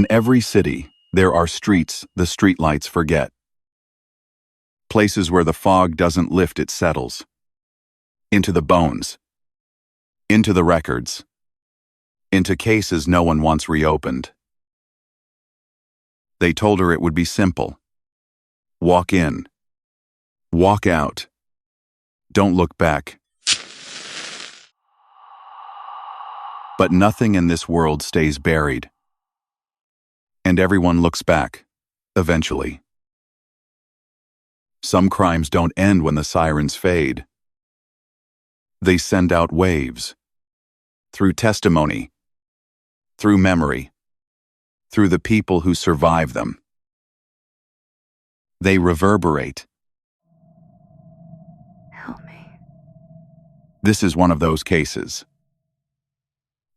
In every city, there are streets the streetlights forget. Places where the fog doesn't lift, it settles. Into the bones. Into the records. Into cases no one wants reopened. They told her it would be simple. Walk in. Walk out. Don't look back. But nothing in this world stays buried. And everyone looks back, eventually. Some crimes don't end when the sirens fade. They send out waves. Through testimony. Through memory. Through the people who survive them. They reverberate. Help me. This is one of those cases.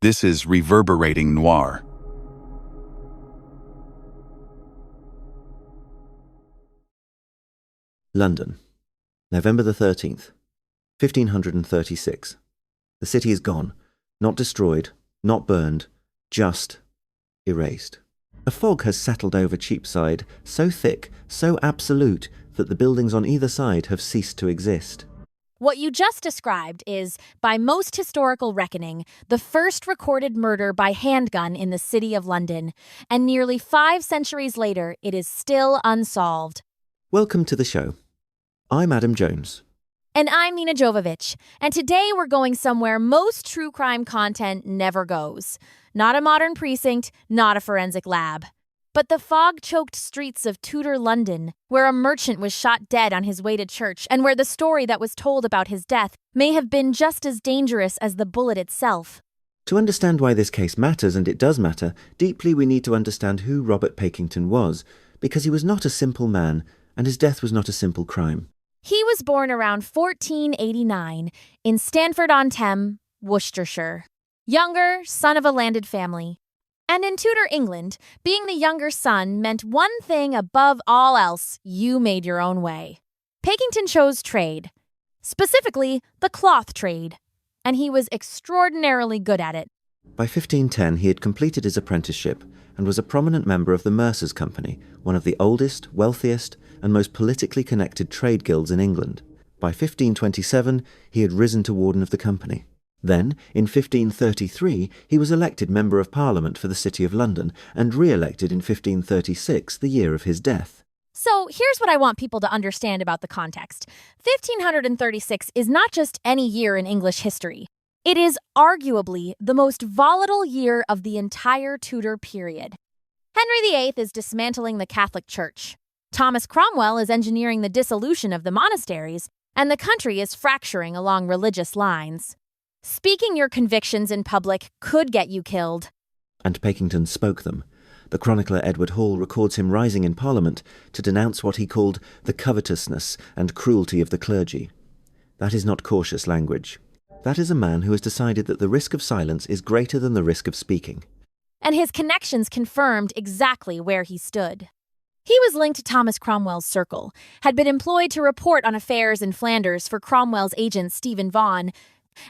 This is reverberating noir. London, November the 13th, 1536. The city is gone, not destroyed, not burned, just erased. A fog has settled over Cheapside, so thick, so absolute, that the buildings on either side have ceased to exist. What you just described is, by most historical reckoning, the first recorded murder by handgun in the city of London, and nearly 5 centuries later, it is still unsolved. Welcome to the show. I'm Adam Jones. And I'm Nina Jovovich, and today we're going somewhere most true crime content never goes. Not a modern precinct, not a forensic lab. But the fog-choked streets of Tudor London, where a merchant was shot dead on his way to church, and where the story that was told about his death may have been just as dangerous as the bullet itself. To understand why this case matters, and it does matter, deeply we need to understand who Robert Pakington was, because he was not a simple man, and his death was not a simple crime. He was born around 1489 in Stanford-on-Thames, Worcestershire. Younger, son of a landed family. And in Tudor England, being the younger son meant one thing above all else: you made your own way. Pakington chose trade, specifically the cloth trade, and he was extraordinarily good at it. By 1510 he had completed his apprenticeship and was a prominent member of the Mercers' Company, one of the oldest, wealthiest, and most politically connected trade guilds in England. By 1527 he had risen to warden of the company. Then, in 1533, he was elected Member of Parliament for the City of London and re-elected in 1536, the year of his death. So here's what I want people to understand about the context. 1536 is not just any year in English history. It is arguably the most volatile year of the entire Tudor period. Henry VIII is dismantling the Catholic Church. Thomas Cromwell is engineering the dissolution of the monasteries, and the country is fracturing along religious lines. Speaking your convictions in public could get you killed. And Pakington spoke them. The chronicler Edward Hall records him rising in Parliament to denounce what he called the covetousness and cruelty of the clergy. That is not cautious language. That is a man who has decided that the risk of silence is greater than the risk of speaking. And his connections confirmed exactly where he stood. He was linked to Thomas Cromwell's circle, had been employed to report on affairs in Flanders for Cromwell's agent Stephen Vaughan,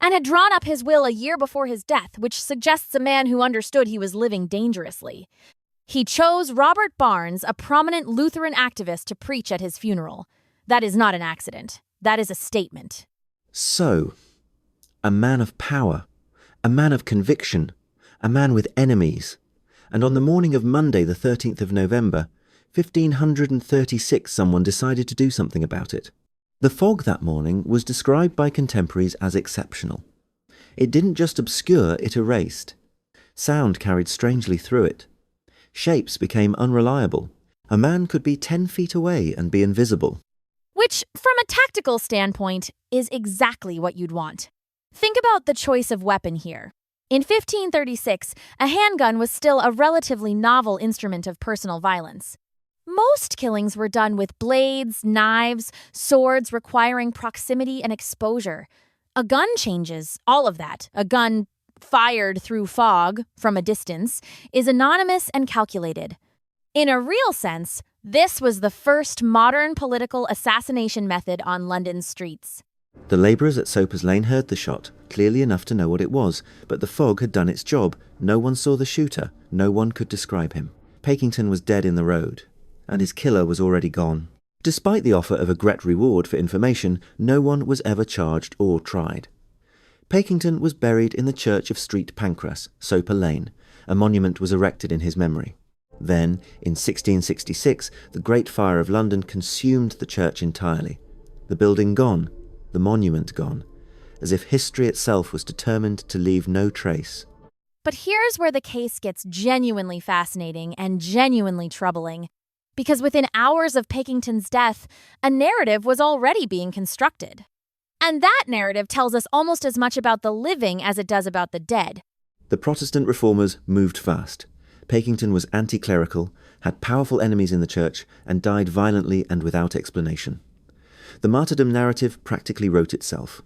and had drawn up his will a year before his death, which suggests a man who understood he was living dangerously. He chose Robert Barnes, a prominent Lutheran activist, to preach at his funeral. That is not an accident. That is a statement. So, a man of power, a man of conviction, a man with enemies. And on the morning of Monday, the 13th of November, 1536, someone decided to do something about it. The fog that morning was described by contemporaries as exceptional. It didn't just obscure, it erased. Sound carried strangely through it. Shapes became unreliable. A man could be 10 feet away and be invisible. Which, from a tactical standpoint, is exactly what you'd want. Think about the choice of weapon here. In 1536, a handgun was still a relatively novel instrument of personal violence. Most killings were done with blades, knives, swords requiring proximity and exposure. A gun changes all of that. A gun fired through fog from a distance is anonymous and calculated. In a real sense, this was the first modern political assassination method on London's streets. The labourers at Soper's Lane heard the shot, clearly enough to know what it was, but the fog had done its job. No one saw the shooter. No one could describe him. Pakington was dead in the road, and his killer was already gone. Despite the offer of a great reward for information, no one was ever charged or tried. Pakington was buried in the church of Street Pancras, Soper Lane. A monument was erected in his memory. Then, in 1666, the Great Fire of London consumed the church entirely. The building gone, the monument gone, as if history itself was determined to leave no trace. But here's where the case gets genuinely fascinating and genuinely troubling. Because within hours of Pakington's death, a narrative was already being constructed. And that narrative tells us almost as much about the living as it does about the dead. The Protestant reformers moved fast. Pakington was anti-clerical, had powerful enemies in the church, and died violently and without explanation. The martyrdom narrative practically wrote itself.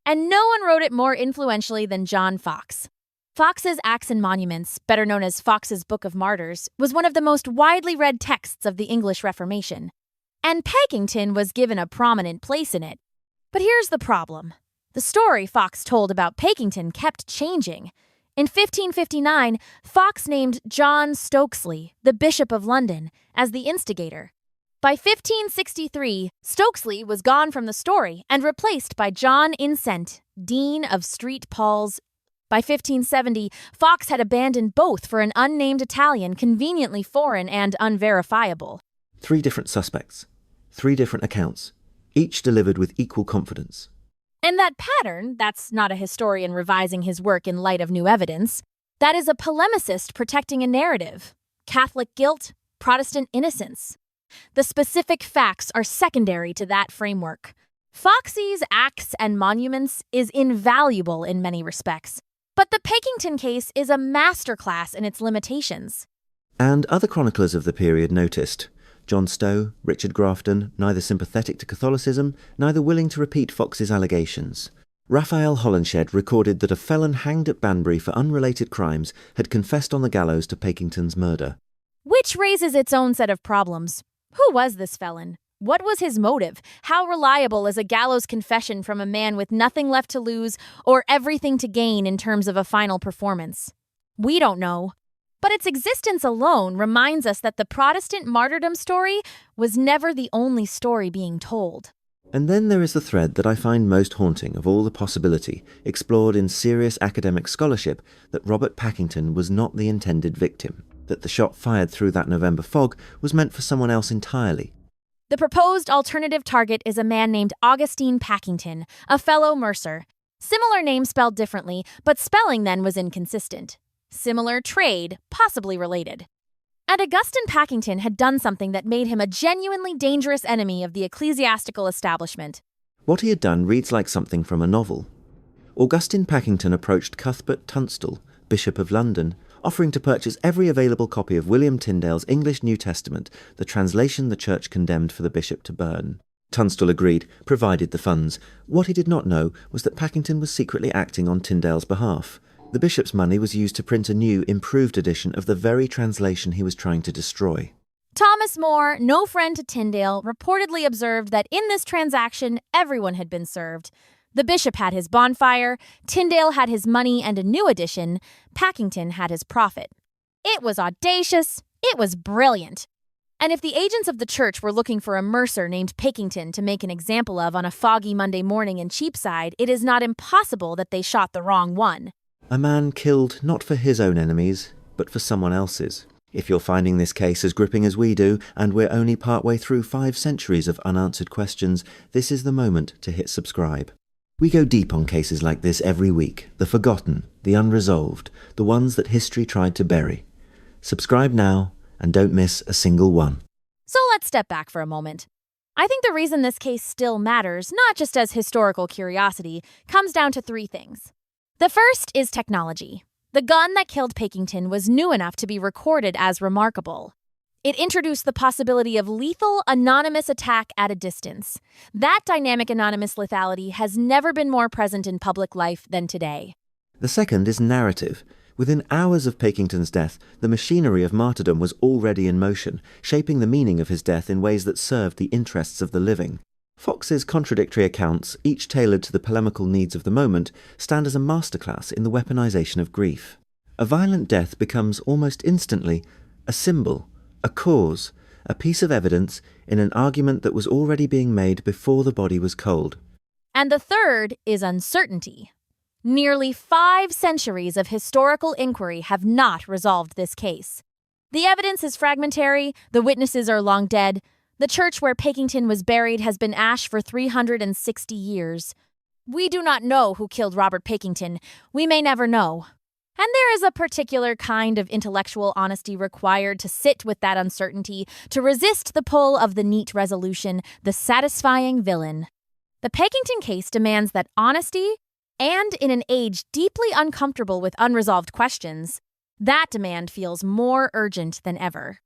And no one wrote it more influentially than John Foxe. Foxe's Acts and Monuments, better known as Foxe's Book of Martyrs, was one of the most widely read texts of the English Reformation. And Pakington was given a prominent place in it. But here's the problem. The story Foxe told about Pakington kept changing. In 1559, Foxe named John Stokesley, the Bishop of London, as the instigator. By 1563, Stokesley was gone from the story and replaced by John Incent, Dean of St. Paul's. By 1570, Foxe had abandoned both for an unnamed Italian conveniently foreign and unverifiable. 3 different suspects, 3 different accounts, each delivered with equal confidence. And that pattern, that's not a historian revising his work in light of new evidence. That is a polemicist protecting a narrative. Catholic guilt, Protestant innocence. The specific facts are secondary to that framework. Foxe's Acts and Monuments is invaluable in many respects, but the Pakington case is a masterclass in its limitations. And other chroniclers of the period noticed. John Stowe, Richard Grafton, neither sympathetic to Catholicism, neither willing to repeat Foxe's allegations. Raphael Holinshed recorded that a felon hanged at Banbury for unrelated crimes had confessed on the gallows to Pakington's murder. Which raises its own set of problems. Who was this felon? What was his motive? How reliable is a gallows confession from a man with nothing left to lose or everything to gain in terms of a final performance? We don't know. But its existence alone reminds us that the Protestant martyrdom story was never the only story being told. And then there is the thread that I find most haunting of all the possibility, explored in serious academic scholarship, that Robert Pakington was not the intended victim, that the shot fired through that November fog was meant for someone else entirely. The proposed alternative target is a man named Augustine Pakington, a fellow mercer. Similar name spelled differently, but spelling then was inconsistent. Similar trade, possibly related. And Augustine Pakington had done something that made him a genuinely dangerous enemy of the ecclesiastical establishment. What he had done reads like something from a novel. Augustine Pakington approached Cuthbert Tunstall, Bishop of London, offering to purchase every available copy of William Tyndale's English New Testament, the translation the church condemned for the bishop to burn. Tunstall agreed, provided the funds. What he did not know was that Pakington was secretly acting on Tyndale's behalf. The bishop's money was used to print a new, improved edition of the very translation he was trying to destroy. Thomas More, no friend to Tyndale, reportedly observed that in this transaction, everyone had been served. The bishop had his bonfire, Tyndale had his money and a new edition, Pakington had his profit. It was audacious, it was brilliant. And if the agents of the church were looking for a mercer named Pakington to make an example of on a foggy Monday morning in Cheapside, it is not impossible that they shot the wrong one. A man killed not for his own enemies, but for someone else's. If you're finding this case as gripping as we do, and we're only partway through 5 centuries of unanswered questions, this is the moment to hit subscribe. We go deep on cases like this every week, the forgotten, the unresolved, the ones that history tried to bury. Subscribe now, and don't miss a single one. So let's step back for a moment. I think the reason this case still matters, not just as historical curiosity, comes down to 3 things. The first is technology. The gun that killed Pakington was new enough to be recorded as remarkable. It introduced the possibility of lethal, anonymous attack at a distance. That dynamic anonymous lethality has never been more present in public life than today. The second is narrative. Within hours of Pakington's death, the machinery of martyrdom was already in motion, shaping the meaning of his death in ways that served the interests of the living. Foxe's contradictory accounts, each tailored to the polemical needs of the moment, stand as a masterclass in the weaponization of grief. A violent death becomes almost instantly a symbol, a cause, a piece of evidence in an argument that was already being made before the body was cold. And the third is uncertainty. Nearly 5 centuries of historical inquiry have not resolved this case. The evidence is fragmentary, the witnesses are long dead, the church where Pakington was buried has been ash for 360 years. We do not know who killed Robert Pakington. We may never know. And there is a particular kind of intellectual honesty required to sit with that uncertainty, to resist the pull of the neat resolution, the satisfying villain. The Pakington case demands that honesty, and in an age deeply uncomfortable with unresolved questions, that demand feels more urgent than ever.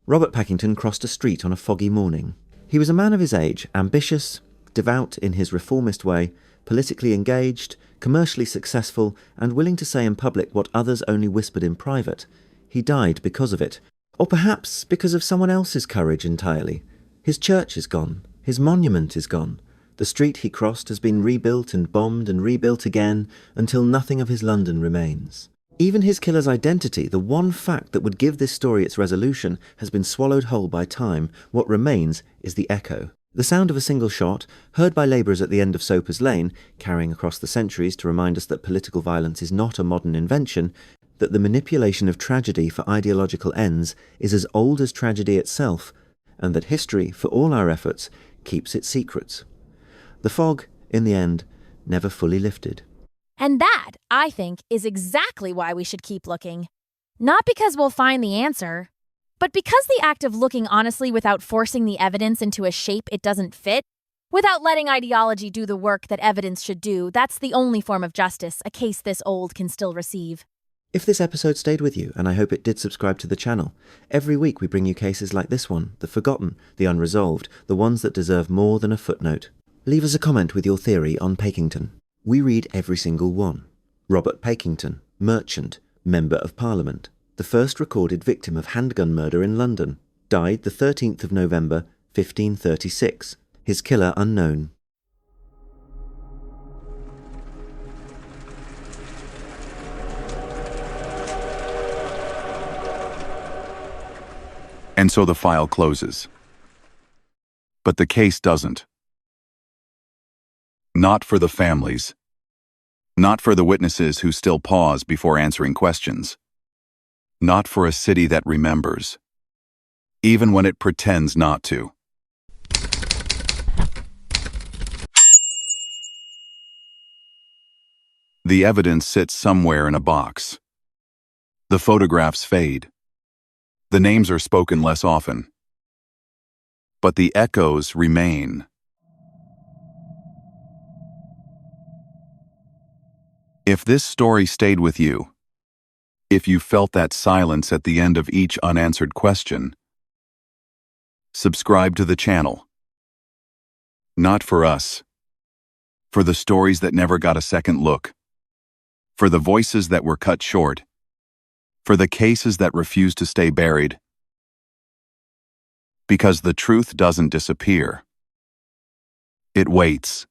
Robert Pakington crossed a street on a foggy morning. He was a man of his age, ambitious, devout in his reformist way, politically engaged, commercially successful, and willing to say in public what others only whispered in private. He died because of it, or perhaps because of someone else's courage entirely. His church is gone. His monument is gone. The street he crossed has been rebuilt and bombed and rebuilt again until nothing of his London remains. Even his killer's identity, the one fact that would give this story its resolution, has been swallowed whole by time. What remains is the echo. The sound of a single shot, heard by labourers at the end of Soper's Lane, carrying across the centuries to remind us that political violence is not a modern invention, that the manipulation of tragedy for ideological ends is as old as tragedy itself, and that history, for all our efforts, keeps its secrets. The fog, in the end, never fully lifted. And that, I think, is exactly why we should keep looking. Not because we'll find the answer, but because the act of looking honestly without forcing the evidence into a shape it doesn't fit, without letting ideology do the work that evidence should do, that's the only form of justice a case this old can still receive. If this episode stayed with you, and I hope it did, subscribe to the channel. Every week we bring you cases like this one, the forgotten, the unresolved, the ones that deserve more than a footnote. Leave us a comment with your theory on Pakington. We read every single one. Robert Pakington, merchant, Member of Parliament, the first recorded victim of handgun murder in London, died the 13th of November, 1536. His killer unknown. And so the file closes. But the case doesn't. Not for the families. Not for the witnesses who still pause before answering questions. Not for a city that remembers, even when it pretends not to. The evidence sits somewhere in a box. The photographs fade. The names are spoken less often. But the echoes remain. If this story stayed with you, if you felt that silence at the end of each unanswered question, subscribe to the channel. Not for us, for the stories that never got a second look, for the voices that were cut short, for the cases that refused to stay buried. Because the truth doesn't disappear. It waits.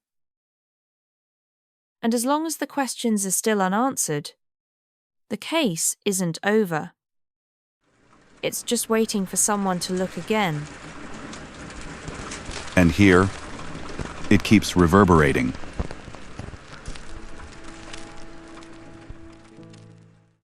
And as long as the questions are still unanswered, the case isn't over. It's just waiting for someone to look again. And here, it keeps reverberating.